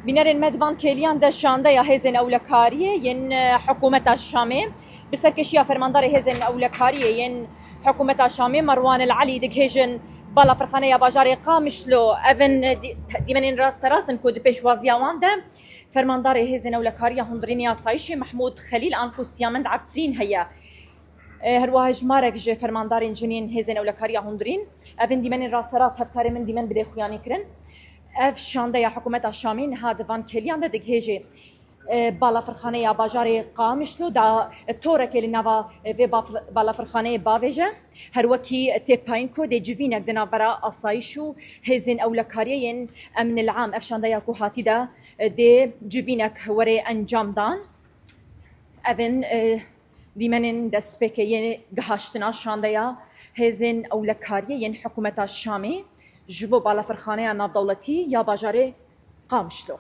بینرین مدوان کلیان ده شانده یا هزین اولکاریه ین حکومت الشامه بسرکشی فرماندار هزین اولکاریه ین حکومت الشامه مروان العلی دکهجن بالا فرخانه یا باجار قامشلو اون دیمنین راست راسن کود پیشوازی آوان ده فرماندار هزین اولکاریه هندرینی آسایشی محمود خلیل آنکو سیامند عفرین هیا هرواه جمارك جه فرماندارين جنين هزين اولكاريا هندرين افن ديمن راس هفكاري من ديمن بدي خوياني كرن اف شانده يا حكومه الشامين هاد فان كليان ده دغهجي بالا فرخانه يا باجاري قامشلو دا تورك اللي نافا في بالا فرخانه باوجه هر وكي تيباينكو دي جوفينك دنا برا اسايشو هزين اولكاريين امن العام اف شانده يا كوهاتي دا دي جوفينك وري انجام دان افن دیمنین دست پکه یه گهاشتنا شانده یا هزین اولکاریه یه حکومت الشامی جبو بالا فرخانه ناف دولتی یا باجار قامشلو